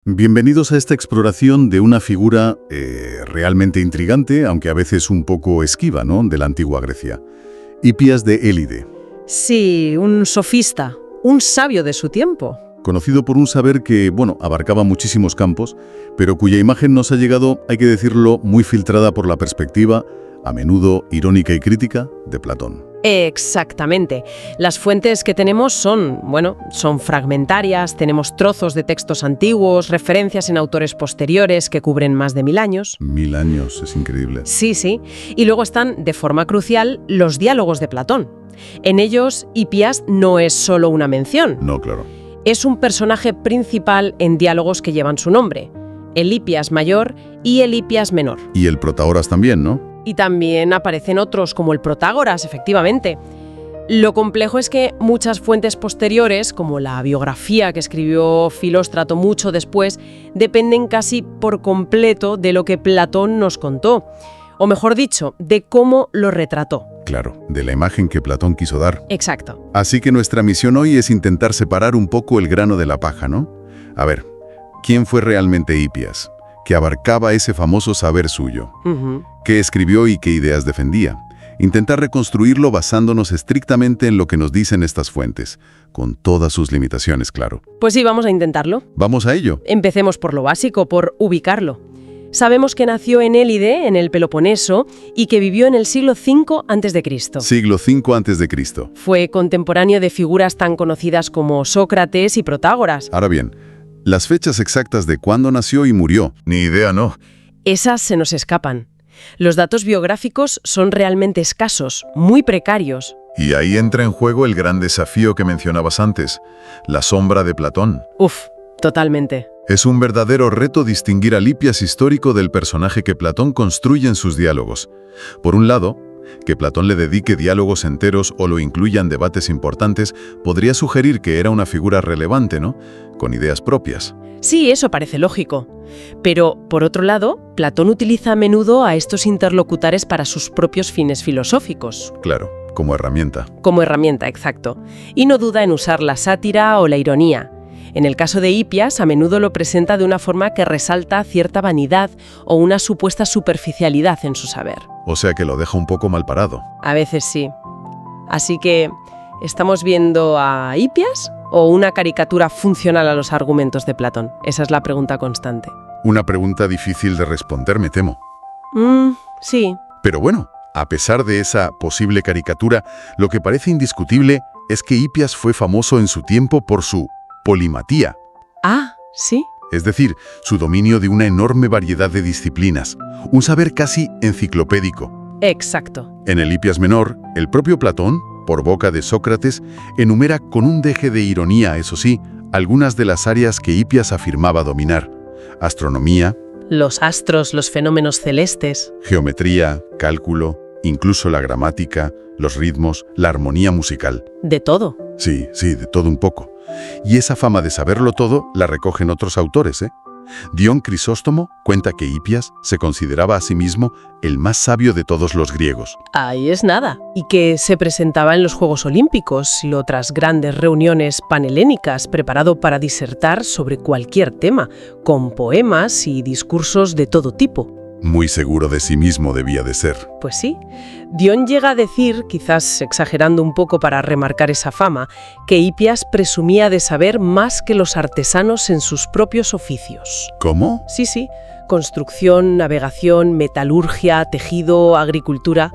Bienvenidos a esta exploración de una figura realmente intrigante, aunque a veces un poco esquiva, ¿no?, de la antigua Grecia. Hipias de Élide, Sí, un sofista, un sabio de su tiempo. conocido por un saber que, bueno, abarcaba muchísimos campos, pero cuya imagen nos ha llegado, hay que decirlo, muy filtrada por la perspectiva, a menudo irónica y crítica, de Platón. Exactamente. Las fuentes que tenemos son fragmentarias, tenemos trozos de textos antiguos, referencias en autores posteriores que cubren más de 1000 años. 1000 años, es increíble. Sí. Y luego están, de forma crucial, los diálogos de Platón. En ellos, Hipias no es solo una mención. No, claro. Es un personaje principal en diálogos que llevan su nombre. El Hipias mayor y el Hipias menor. Y el Protagoras también, ¿no? Y también aparecen otros, como el Protágoras, efectivamente. Lo complejo es que muchas fuentes posteriores, como la biografía que escribió Filóstrato mucho después, dependen casi por completo de lo que Platón nos contó. O mejor dicho, de cómo lo retrató. Claro, de la imagen que Platón quiso dar. Exacto. Así que nuestra misión hoy es intentar separar un poco el grano de la paja, ¿no? A ver, ¿quién fue realmente Hipias? Que abarcaba ese famoso saber suyo. ¿Qué escribió y qué ideas defendía? Intentar reconstruirlo basándonos estrictamente en lo que nos dicen estas fuentes, con todas sus limitaciones, claro. Pues sí, vamos a intentarlo. Vamos a ello. Empecemos por lo básico, por ubicarlo. Sabemos que nació en Élide, en el Peloponeso, y que vivió en el siglo V a.C. Siglo V a.C. Fue contemporáneo de figuras tan conocidas como Sócrates y Protágoras. Ahora bien, las fechas exactas de cuándo nació y murió, ni idea, ¿no? Esas se nos escapan. Los datos biográficos son realmente escasos, muy precarios. Y ahí entra en juego el gran desafío que mencionabas antes, la sombra de Platón. Totalmente. Es un verdadero reto distinguir al Hipias histórico del personaje que Platón construye en sus diálogos. Por un lado, que Platón le dedique diálogos enteros o lo incluya en debates importantes podría sugerir que era una figura relevante, ¿no?, con ideas propias. Sí, eso parece lógico. Pero, por otro lado, Platón utiliza a menudo a estos interlocutores para sus propios fines filosóficos. Claro, como herramienta. Como herramienta, exacto. Y no duda en usar la sátira o la ironía. En el caso de Hipias, a menudo lo presenta de una forma que resalta cierta vanidad o una supuesta superficialidad en su saber. O sea que lo deja un poco mal parado. A veces sí. Así que, ¿estamos viendo a Hipias o una caricatura funcional a los argumentos de Platón? Esa es la pregunta constante. Una pregunta difícil de responder, me temo. Sí. Pero bueno, a pesar de esa posible caricatura, lo que parece indiscutible es que Hipias fue famoso en su tiempo por su polimatía. Ah, ¿sí? Es decir, su dominio de una enorme variedad de disciplinas, un saber casi enciclopédico. Exacto. En el Hipias menor, el propio Platón, por boca de Sócrates, enumera con un deje de ironía, eso sí, algunas de las áreas que Hipias afirmaba dominar: astronomía, Los astros, los fenómenos celestes. geometría, cálculo, incluso la gramática, los ritmos, la armonía musical. De todo. Sí, de todo un poco. Y esa fama de saberlo todo la recogen otros autores, ¿eh? Dion Crisóstomo cuenta que Hipias se consideraba a sí mismo el más sabio de todos los griegos. Ahí es nada. Y que se presentaba en los Juegos Olímpicos y otras grandes reuniones panhelénicas preparado para disertar sobre cualquier tema, con poemas y discursos de todo tipo. Muy seguro de sí mismo debía de ser. Pues sí. Dion llega a decir, quizás exagerando un poco para remarcar esa fama, que Hipias presumía de saber más que los artesanos en sus propios oficios. ¿Cómo? Sí. Construcción, navegación, metalurgia, tejido, agricultura.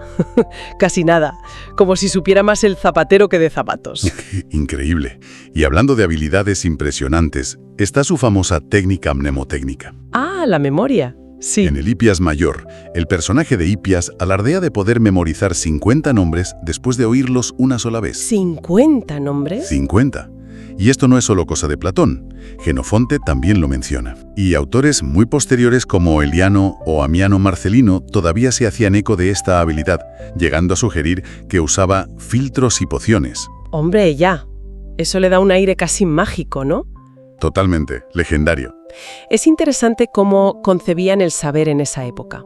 Casi nada. Como si supiera más el zapatero que de zapatos. Increíble. Y hablando de habilidades impresionantes, está su famosa técnica mnemotécnica. Ah, la memoria. Sí. En el Hipias mayor, el personaje de Hipias alardea de poder memorizar 50 nombres después de oírlos una sola vez. ¿50 nombres? 50. Y esto no es solo cosa de Platón. Jenofonte también lo menciona. Y autores muy posteriores como Eliano o Amiano Marcelino todavía se hacían eco de esta habilidad, llegando a sugerir que usaba filtros y pociones. Hombre, ya. Eso le da un aire casi mágico, ¿no? Totalmente, legendario. Es interesante cómo concebían el saber en esa época.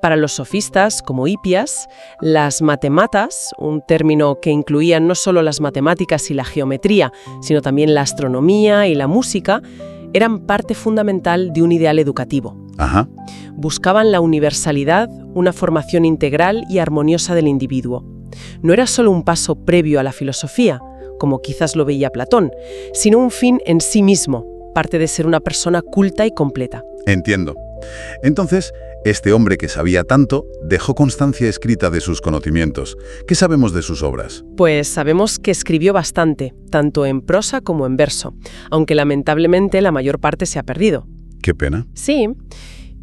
Para los sofistas, como Hipias, las matematas, un término que incluía no solo las matemáticas y la geometría, sino también la astronomía y la música, eran parte fundamental de un ideal educativo. Ajá. Buscaban la universalidad, una formación integral y armoniosa del individuo. No era solo un paso previo a la filosofía, como quizás lo veía Platón, sino un fin en sí mismo, parte de ser una persona culta y completa. Entiendo. Entonces, este hombre que sabía tanto dejó constancia escrita de sus conocimientos. ¿Qué sabemos de sus obras? Pues sabemos que escribió bastante, tanto en prosa como en verso, aunque lamentablemente la mayor parte se ha perdido. Qué pena. Sí,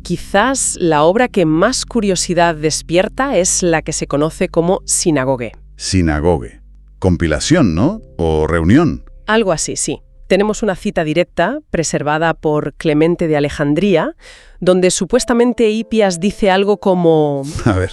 quizás la obra que más curiosidad despierta es la que se conoce como Sinagoge. Sinagoge. Compilación, ¿no? ¿O reunión? Algo así, sí. Tenemos una cita directa, preservada por Clemente de Alejandría, donde supuestamente Hipias dice algo como: A ver.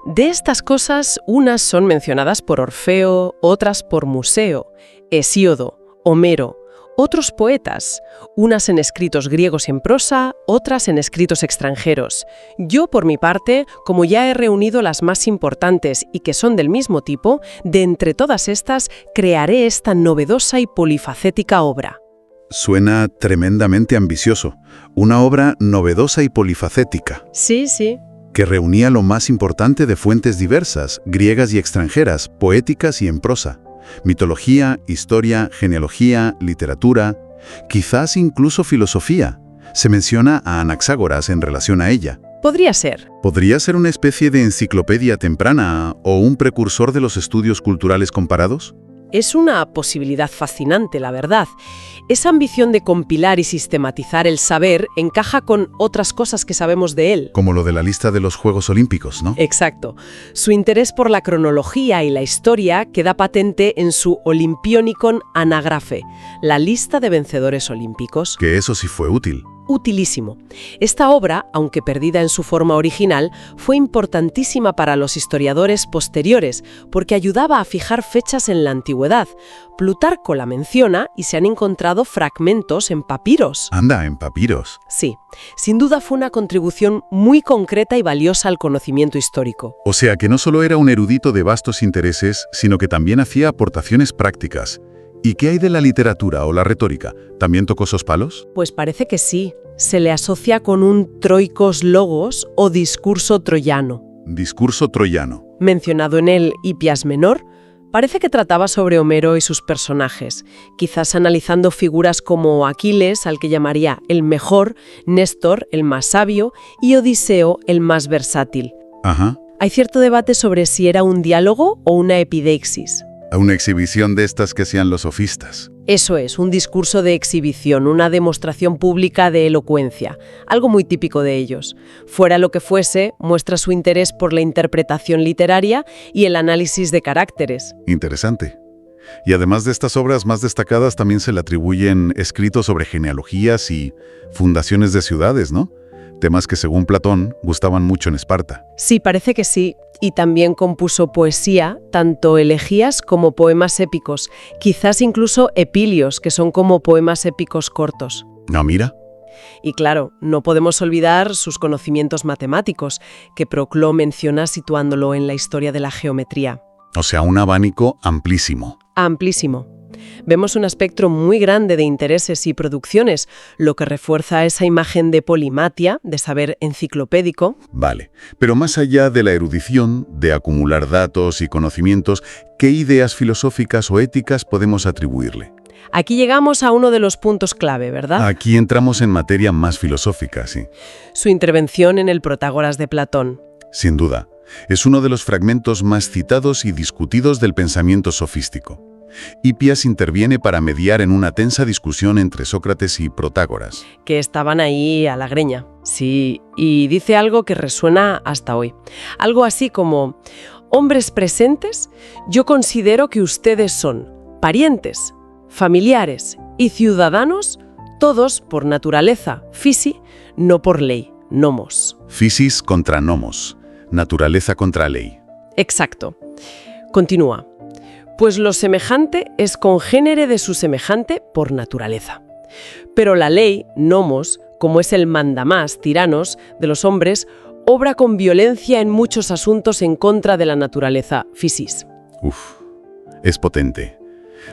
de estas cosas, unas son mencionadas por Orfeo, otras por Museo, Hesíodo, Homero, otros poetas, unas en escritos griegos y en prosa, otras en escritos extranjeros. Yo, por mi parte, como ya he reunido las más importantes y que son del mismo tipo, de entre todas estas, crearé esta novedosa y polifacética obra. Suena tremendamente ambicioso. Una obra novedosa y polifacética, Sí, sí. que reunía lo más importante de fuentes diversas, griegas y extranjeras, poéticas y en prosa. Mitología, historia, genealogía, literatura, quizás incluso filosofía. Se menciona a Anaxágoras en relación a ella. Podría ser. ¿Podría ser una especie de enciclopedia temprana o un precursor de los estudios culturales comparados? Es una posibilidad fascinante, la verdad. Esa ambición de compilar y sistematizar el saber encaja con otras cosas que sabemos de él. Como lo de la lista de los Juegos Olímpicos, ¿no? Exacto. Su interés por la cronología y la historia queda patente en su Olympionicon Anagrafe, la lista de vencedores olímpicos. Que eso sí fue útil. Utilísimo. Esta obra, aunque perdida en su forma original, fue importantísima para los historiadores posteriores porque ayudaba a fijar fechas en la antigüedad. Plutarco la menciona y se han encontrado fragmentos en papiros. Anda, en papiros. Sí, sin duda fue una contribución muy concreta y valiosa al conocimiento histórico. O sea que no solo era un erudito de vastos intereses, sino que también hacía aportaciones prácticas. ¿Y qué hay de la literatura o la retórica? ¿También tocó esos palos? Pues parece que sí. Se le asocia con un troikos logos o discurso troyano. Discurso troyano. Mencionado en el Hipias Menor, parece que trataba sobre Homero y sus personajes, quizás analizando figuras como Aquiles, al que llamaría el mejor, Néstor, el más sabio, y Odiseo, el más versátil. Ajá. Hay cierto debate sobre si era un diálogo o una epideixis. A una exhibición de estas que hacían los sofistas. Eso es, un discurso de exhibición, una demostración pública de elocuencia, algo muy típico de ellos. Fuera lo que fuese, muestra su interés por la interpretación literaria y el análisis de caracteres. Interesante. Y además de estas obras más destacadas, también se le atribuyen escritos sobre genealogías y fundaciones de ciudades, ¿no? Temas que, según Platón, gustaban mucho en Esparta. Sí, parece que sí. Y también compuso poesía, tanto elegías como poemas épicos, quizás incluso epilios, que son como poemas épicos cortos. No, mira. Y claro, no podemos olvidar sus conocimientos matemáticos, que Proclo menciona situándolo en la historia de la geometría. O sea, un abanico amplísimo. Amplísimo. Vemos un espectro muy grande de intereses y producciones, lo que refuerza esa imagen de polimatia, de saber enciclopédico. Vale, pero más allá de la erudición, de acumular datos y conocimientos, ¿qué ideas filosóficas o éticas podemos atribuirle? Aquí llegamos a uno de los puntos clave, ¿verdad? Aquí entramos en materia más filosófica, sí. Su intervención en el Protágoras de Platón. Sin duda, es uno de los fragmentos más citados y discutidos del pensamiento sofístico. Hipias interviene para mediar en una tensa discusión entre Sócrates y Protágoras. Que estaban ahí a la greña. Sí, y dice algo que resuena hasta hoy. Algo así como: hombres presentes, yo considero que ustedes son parientes, familiares y ciudadanos, todos por naturaleza, fisi, no por ley, nomos. Physis contra nomos, naturaleza contra ley. Exacto. Continúa. Pues lo semejante es congénere de su semejante por naturaleza. Pero la ley, nomos, como es el mandamás, tiranos, de los hombres, obra con violencia en muchos asuntos en contra de la naturaleza, physis. Uf, es potente.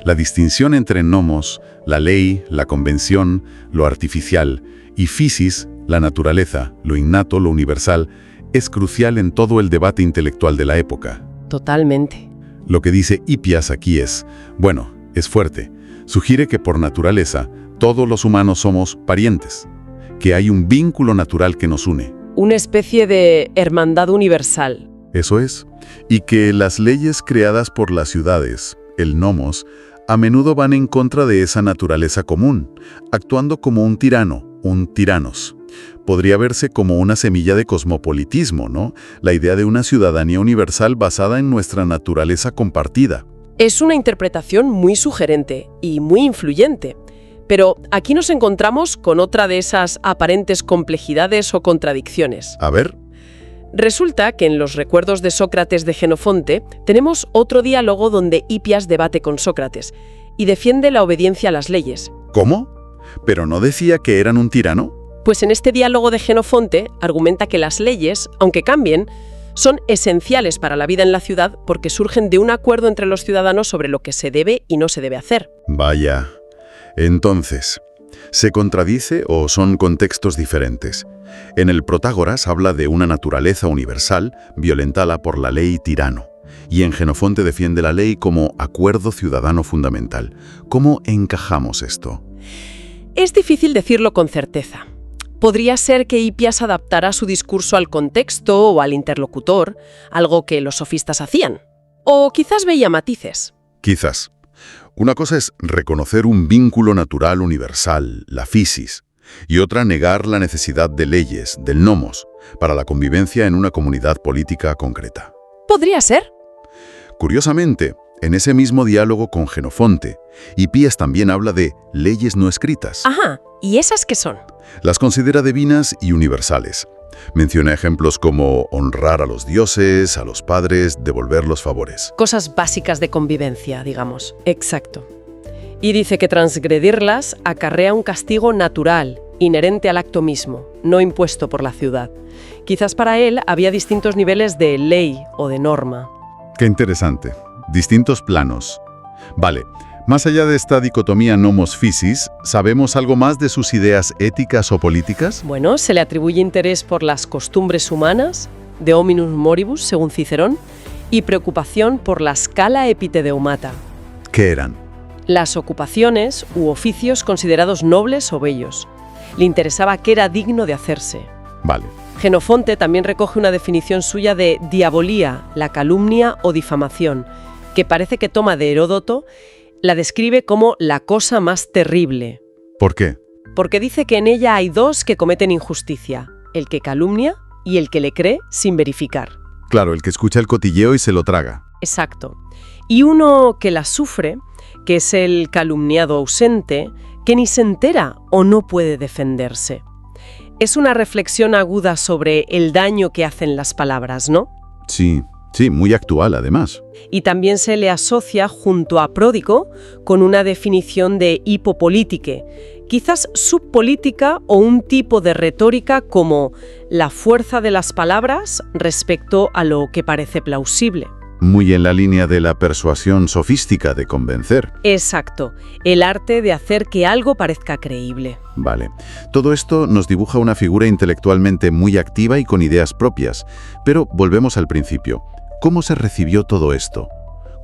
La distinción entre nomos, la ley, la convención, lo artificial, y physis, la naturaleza, lo innato, lo universal, es crucial en todo el debate intelectual de la época. Totalmente. Lo que dice Hippias aquí es, bueno, es fuerte. Sugiere que por naturaleza todos los humanos somos parientes, que hay un vínculo natural que nos une. Una especie de hermandad universal. Eso es. Y que las leyes creadas por las ciudades, el nomos, a menudo van en contra de esa naturaleza común, actuando como un tirano, un tiranos. Podría verse como una semilla de cosmopolitismo, ¿no? La idea de una ciudadanía universal basada en nuestra naturaleza compartida. Es una interpretación muy sugerente y muy influyente. Pero aquí nos encontramos con otra de esas aparentes complejidades o contradicciones. A ver. Resulta que en los recuerdos de Sócrates de Jenofonte tenemos otro diálogo donde Hippias debate con Sócrates y defiende la obediencia a las leyes. ¿Cómo? ¿Pero no decía que eran un tirano? Pues en este diálogo de Jenofonte argumenta que las leyes, aunque cambien, son esenciales para la vida en la ciudad porque surgen de un acuerdo entre los ciudadanos sobre lo que se debe y no se debe hacer. Vaya. Entonces, ¿se contradice o son contextos diferentes? En el Protágoras habla de una naturaleza universal violentada por la ley tirano, y en Jenofonte defiende la ley como acuerdo ciudadano fundamental. ¿Cómo encajamos esto? Es difícil decirlo con certeza. Podría ser que Hippias adaptara su discurso al contexto o al interlocutor, algo que los sofistas hacían. O quizás veía matices. Quizás. Una cosa es reconocer un vínculo natural universal, la physis, y otra negar la necesidad de leyes, del nomos, para la convivencia en una comunidad política concreta. Podría ser. Curiosamente, en ese mismo diálogo con Jenofonte, Hippias también habla de leyes no escritas. Ajá, ¿y esas qué son? Las considera divinas y universales. Menciona ejemplos como honrar a los dioses, a los padres, devolver los favores. Cosas básicas de convivencia, digamos. Exacto. Y dice que transgredirlas acarrea un castigo natural, inherente al acto mismo, no impuesto por la ciudad. Quizás para él había distintos niveles de ley o de norma. Qué interesante. Distintos planos. Vale. Más allá de esta dicotomía nomos-physis, ¿sabemos algo más de sus ideas éticas o políticas? Bueno, se le atribuye interés por las costumbres humanas, de hominum moribus, según Cicerón, y preocupación por la scala epitedeumata. ¿Qué eran? Las ocupaciones u oficios considerados nobles o bellos. Le interesaba qué era digno de hacerse. Vale. Jenofonte también recoge una definición suya de diabolía, la calumnia o difamación, que parece que toma de Heródoto. La describe como la cosa más terrible. ¿Por qué? Porque dice que en ella hay dos que cometen injusticia, el que calumnia y el que le cree sin verificar. Claro, el que escucha el cotilleo y se lo traga. Exacto. Y uno que la sufre, que es el calumniado ausente, que ni se entera o no puede defenderse. Es una reflexión aguda sobre el daño que hacen las palabras, ¿no? Sí, muy actual además. Y también se le asocia junto a Pródico con una definición de hipopolitique, quizás subpolítica o un tipo de retórica como la fuerza de las palabras respecto a lo que parece plausible. Muy en la línea de la persuasión sofística de convencer. Exacto, el arte de hacer que algo parezca creíble. Vale. Todo esto nos dibuja una figura intelectualmente muy activa y con ideas propias. Pero volvemos al principio. ¿Cómo se recibió todo esto?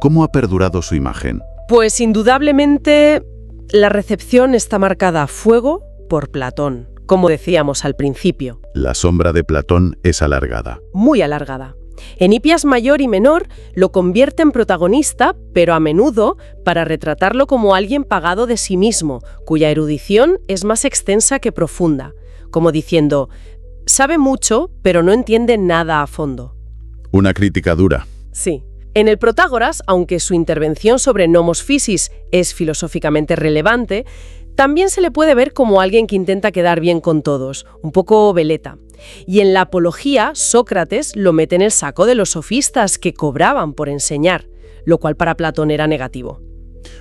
¿Cómo ha perdurado su imagen? Pues indudablemente la recepción está marcada a fuego por Platón, como decíamos al principio. La sombra de Platón es alargada. Muy alargada. En Hippias Mayor y Menor lo convierte en protagonista, pero a menudo para retratarlo como alguien pagado de sí mismo, cuya erudición es más extensa que profunda, como diciendo, sabe mucho, pero no entiende nada a fondo. Una crítica dura. Sí. En el Protágoras, aunque su intervención sobre nomos physis es filosóficamente relevante, también se le puede ver como alguien que intenta quedar bien con todos, un poco veleta. Y en la Apología, Sócrates lo mete en el saco de los sofistas que cobraban por enseñar, lo cual para Platón era negativo.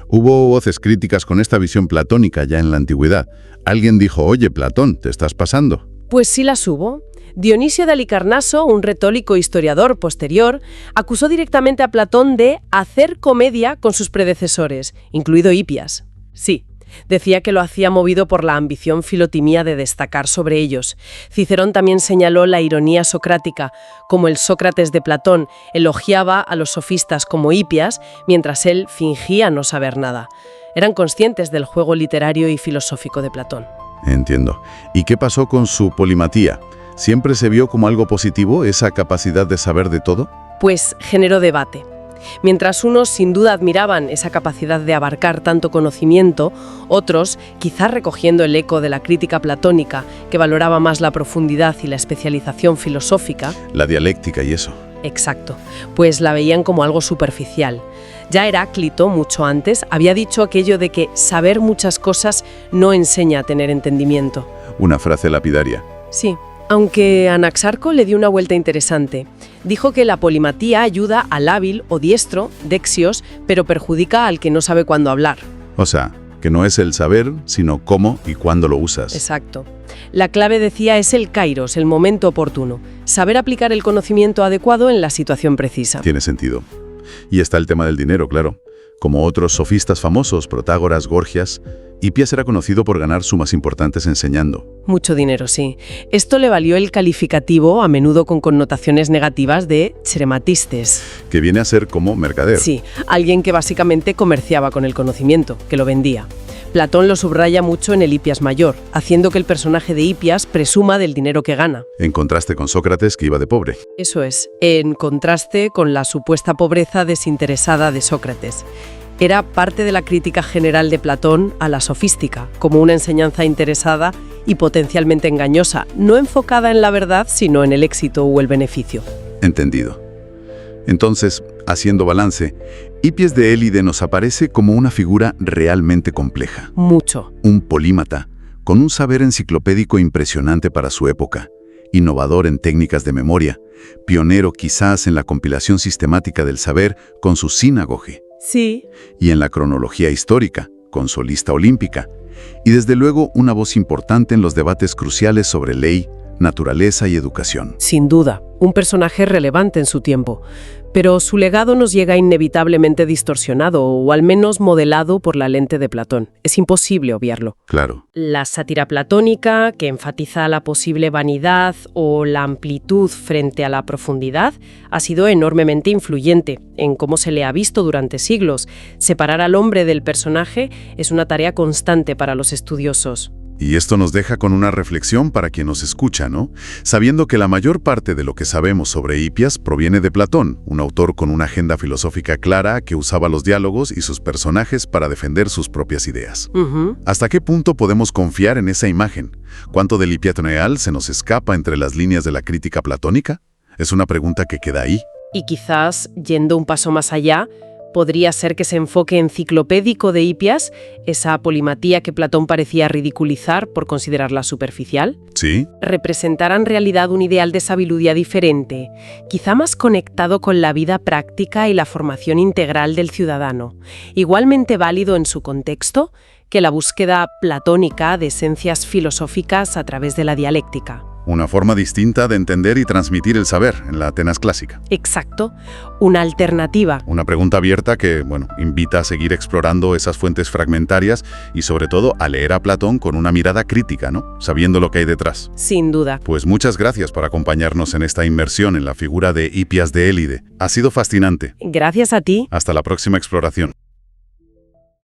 Hubo voces críticas con esta visión platónica ya en la antigüedad. Alguien dijo, oye, Platón, ¿te estás pasando? Pues sí las hubo. Dionisio de Halicarnaso, un retórico historiador posterior, acusó directamente a Platón de hacer comedia con sus predecesores, incluido Hipias. Sí, decía que lo hacía movido por la ambición filotimía de destacar sobre ellos. Cicerón también señaló la ironía socrática, como el Sócrates de Platón elogiaba a los sofistas como Hipias, mientras él fingía no saber nada. Eran conscientes del juego literario y filosófico de Platón. Entiendo. ¿Y qué pasó con su polimatía? ¿Siempre se vio como algo positivo esa capacidad de saber de todo? Pues generó debate. Mientras unos sin duda admiraban esa capacidad de abarcar tanto conocimiento, otros, quizás recogiendo el eco de la crítica platónica, que valoraba más la profundidad y la especialización filosófica. La dialéctica y eso. Exacto, pues la veían como algo superficial. Ya Heráclito, mucho antes, había dicho aquello de que saber muchas cosas no enseña a tener entendimiento. Una frase lapidaria. Sí. Aunque Anaxarco le dio una vuelta interesante. Dijo que la polimatía ayuda al hábil o diestro, dexios, pero perjudica al que no sabe cuándo hablar. O sea, que no es el saber, sino cómo y cuándo lo usas. Exacto. La clave, decía, es el kairos, el momento oportuno. Saber aplicar el conocimiento adecuado en la situación precisa. Tiene sentido. Y está el tema del dinero, claro. Como otros sofistas famosos, Protágoras, Gorgias, Hipias era conocido por ganar sumas importantes enseñando. Mucho dinero, sí. Esto le valió el calificativo, a menudo con connotaciones negativas, de cherematistes. Que viene a ser como mercader. Sí, alguien que básicamente comerciaba con el conocimiento, que lo vendía. Platón lo subraya mucho en el Hipias Mayor, haciendo que el personaje de Hipias presuma del dinero que gana. En contraste con Sócrates, que iba de pobre. Eso es, en contraste con la supuesta pobreza desinteresada de Sócrates. Era parte de la crítica general de Platón a la sofística, como una enseñanza interesada y potencialmente engañosa, no enfocada en la verdad, sino en el éxito o el beneficio. Entendido. Entonces, haciendo balance, Hipias de Élide nos aparece como una figura realmente compleja. Mucho. Un polímata, con un saber enciclopédico impresionante para su época, innovador en técnicas de memoria, pionero quizás en la compilación sistemática del saber con su sinagoge. Sí. Y en la cronología histórica, con su lista olímpica. Y desde luego una voz importante en los debates cruciales sobre ley, naturaleza y educación. Sin duda, un personaje relevante en su tiempo. Pero su legado nos llega inevitablemente distorsionado, o al menos modelado por la lente de Platón. Es imposible obviarlo. Claro. La sátira platónica, que enfatiza la posible vanidad o la amplitud frente a la profundidad, ha sido enormemente influyente en cómo se le ha visto durante siglos. Separar al hombre del personaje es una tarea constante para los estudiosos. Y esto nos deja con una reflexión para quien nos escucha, ¿no? Sabiendo que la mayor parte de lo que sabemos sobre Hipias proviene de Platón, un autor con una agenda filosófica clara que usaba los diálogos y sus personajes para defender sus propias ideas. ¿Hasta qué punto podemos confiar en esa imagen? ¿Cuánto del Hipiato real se nos escapa entre las líneas de la crítica platónica? Es una pregunta que queda ahí. Y quizás, yendo un paso más allá, podría ser que ese enfoque enciclopédico de Hipias, esa polimatía que Platón parecía ridiculizar por considerarla superficial, ¿Sí? representara en realidad un ideal de sabiduría diferente, quizá más conectado con la vida práctica y la formación integral del ciudadano, igualmente válido en su contexto que la búsqueda platónica de esencias filosóficas a través de la dialéctica. Una forma distinta de entender y transmitir el saber en la Atenas clásica. Exacto, una alternativa. Una pregunta abierta que, invita a seguir explorando esas fuentes fragmentarias y sobre todo a leer a Platón con una mirada crítica, ¿no? Sabiendo lo que hay detrás. Sin duda. Pues muchas gracias por acompañarnos en esta inmersión en la figura de Hipias de Élide. Ha sido fascinante. Gracias a ti. Hasta la próxima exploración.